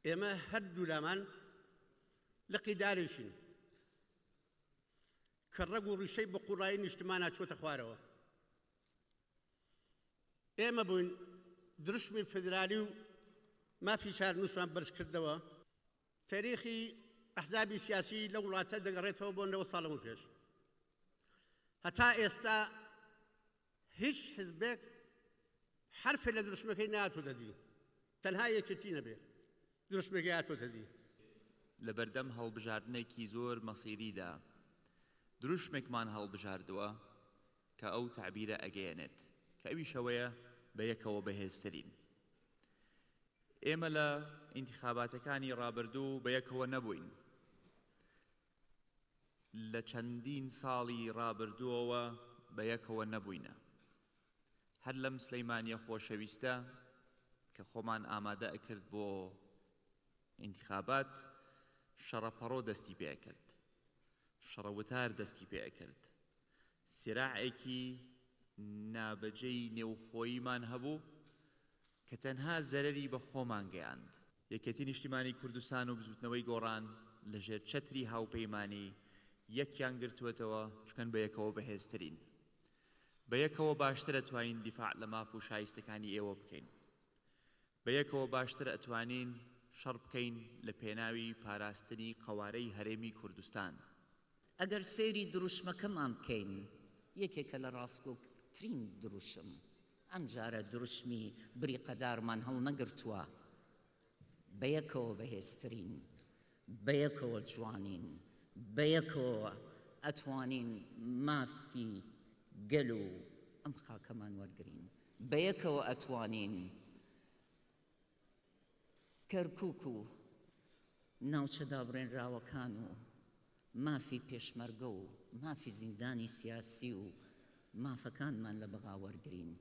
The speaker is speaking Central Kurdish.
ئێمە هەردوو لامان لە قیدارێکین کە ڕەگ و ڕیشەی بە قوڕایی نیشتمانە چۆتە خوارەوە. ئێمە بووین دروشمی فێدرالی و مافی چارنووسمان بەرز کردەوە. تاریخی ئەحزابی سیاسی لە وڵاتە دەگەڕێتەوە بۆ 90 ساڵەمە پێش. هەتا ئێستا هیچ حزبێک حرفێ لە دروشمەکەی نهاتۆتە دی، تەنها یەکێتی نەبێ دروشمەکەی هاتۆتە دی. لە بەردەم هەڵبژاردنێکی زۆر مەسیریدا دروشمێکمان هەڵبژاردووە کە ئەو تعبیرە ئەگەیەنێت کە ئەویشەوەیە بە یەکەوە بەهێزترین. ئێمە لە ئینتیخاباتەکانی ڕابردوو بە یەکەوە نەبووین. لە چەندین ساڵی ڕابردووەوە بە یەکەوە نەبووینە. هەر لەم سلەیمانیە خۆشەویستە کە خۆمان ئامادە ئەکرد بۆ ئینتیخابات، شەڕەپەڕۆ دەستی پێ ئەکرد، شەڕەوتار دەستی پێ ئەکرد. سیراعێکی نابەجێی نێوخۆییمان هەبوو کە تەنها زەرەری بە خۆمان گەیاند. یەکێتی نیشتیمانی کوردستان و بزوتنەوەی گۆڕان لەژێر چەتری هاوپەیمانی یەکیان گرتووەتەوە چکەن بە یەکەوە بەهێزترین. بە یەکەوە باشتر ئەتوانین دیفاع لە ماف و شایستەکانی ئێوە بکەین. بە یەکەوە باشتر ئەتوانین شەڕ بکەین لە پێناوی پاراستنی قەوارەی هەرێمی کوردستان. ئەگەر سێری دروشمەکەمان بکەین، یەکێکە لە ڕاستگۆترین دروشم ئەم جارە دروشمی بریقەدارمان هەڵ نەگرتووە. بە یەکەوە بەهێزترین، بە یەکەوە جوانین، بە یەکەوە ئەتوانین مافی گەل و ئەم خاکەمان وەرگرین. بە یەکەوە ئەتوانین کەرکووک و ناوچە دابڕێنراوەکان و مافی پێشمەرگە و مافی زیندانی سیاسی و مافەکانمان لە بەغا وەرگرین.